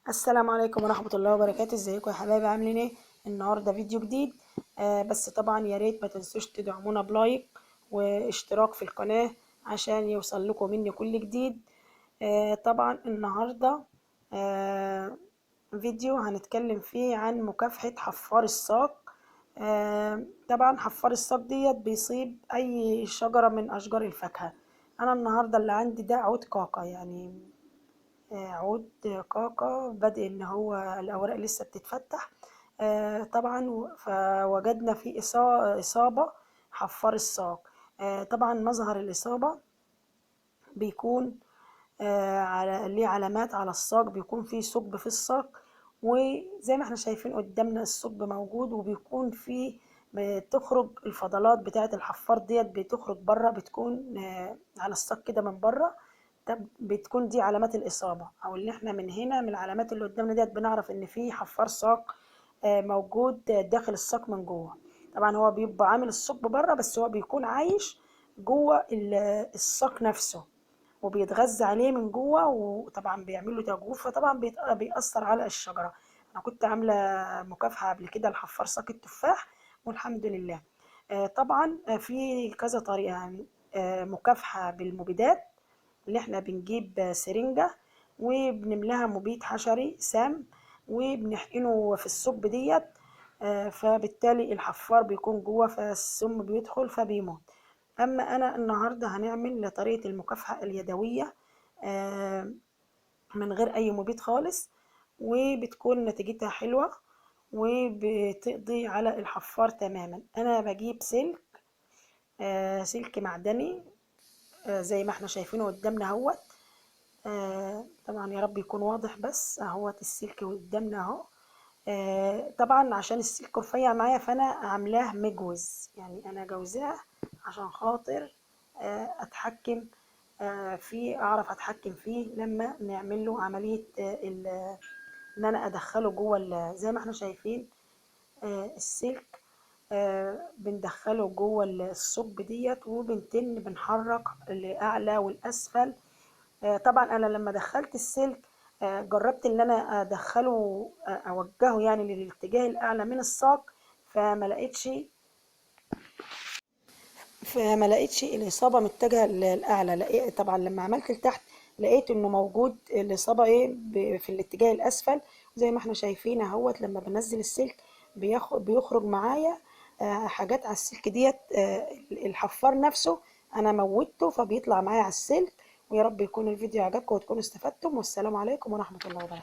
السلام عليكم ورحمة الله وبركاته. ازيكم يا حبايبي؟ عاملين ايه؟ النهارده فيديو جديد. بس طبعا يا ريت ما تنسوش تدعمونا بلايك واشتراك في القناة عشان يوصل لكم مني كل جديد. طبعا النهارده آه فيديو هنتكلم فيه عن مكافحة حفار الساق. طبعا حفار الساق ديت بيصيب اي شجرة من اشجار الفاكهة. انا النهارده اللي عندي ده عود كاكا، يعني عود كاكا بدأ ان هو الاوراق لسه بتتفتح. طبعا فوجدنا فيه اصابة حفار الساق. طبعا مظهر الاصابة بيكون ليه علامات على الساق، بيكون فيه ثقب في الساق، وزي ما احنا شايفين قدامنا الثقب موجود، وبيكون فيه بتخرج الفضلات بتاعة الحفار ديت بتخرج بره، بتكون على الساق كده من بره. طب بتكون دي علامات الإصابة، أو اللي احنا من هنا من العلامات اللي قدامنا ديت بنعرف إن في حفار ساق موجود داخل الساق من جوه. طبعا هو بيبقى عامل الثقب بره، بس هو بيكون عايش جوه الساق نفسه، وبيتغذى عليه من جوه، وطبعا بيعمل له تجويف، فطبعا بيأثر على الشجرة. أنا كنت عاملة مكافحة قبل كده لحفار ساق التفاح والحمد لله. طبعا في كذا طريقة، يعني مكافحة بالمبيدات، اللي احنا بنجيب سرنجة وبنملاها مبيد حشري سام وبنحقنه في الثقب ديت. فبالتالي الحفار بيكون جوه، فالسم بيدخل فبيموت. اما انا النهارده هنعمل طريقة المكافحة اليدوية آه، من غير اي مبيد خالص، وبتكون نتيجتها حلوة وبتقضي على الحفار تماما. انا بجيب سلك، سلك معدني، زي ما احنا شايفينه قدامنا اهوت. طبعا يا رب يكون واضح، بس اهوت السلك قدامنا اهو. طبعا عشان السلك رفيع معايا فانا عاملاه مجوز، يعني انا جوزاه عشان خاطر اتحكم فيه، اعرف اتحكم فيه لما نعمل له عملية ان انا ادخله جوه زي ما احنا شايفين السلك. بندخله جوه الثقب ديت، وبنتن بنحرك لأعلى والأسفل. طبعا انا لما دخلت السلك جربت ان انا ادخله اوجهه يعني للاتجاه الاعلى من الساق، فما لقيتش فما لقيتش الاصابه متجهه للاعلى. لقيت طبعا لما عملت لتحت لقيت انه موجود الاصابه في الاتجاه الاسفل. زي ما احنا شايفين اهوت، لما بنزل السلك بيخرج معايا حاجات على السلك ديت. الحفار نفسه انا موتته فبيطلع معايا على السلك. ويا رب يكون الفيديو عجبكم وتكونوا استفدتم، والسلام عليكم ورحمه الله وبركاته.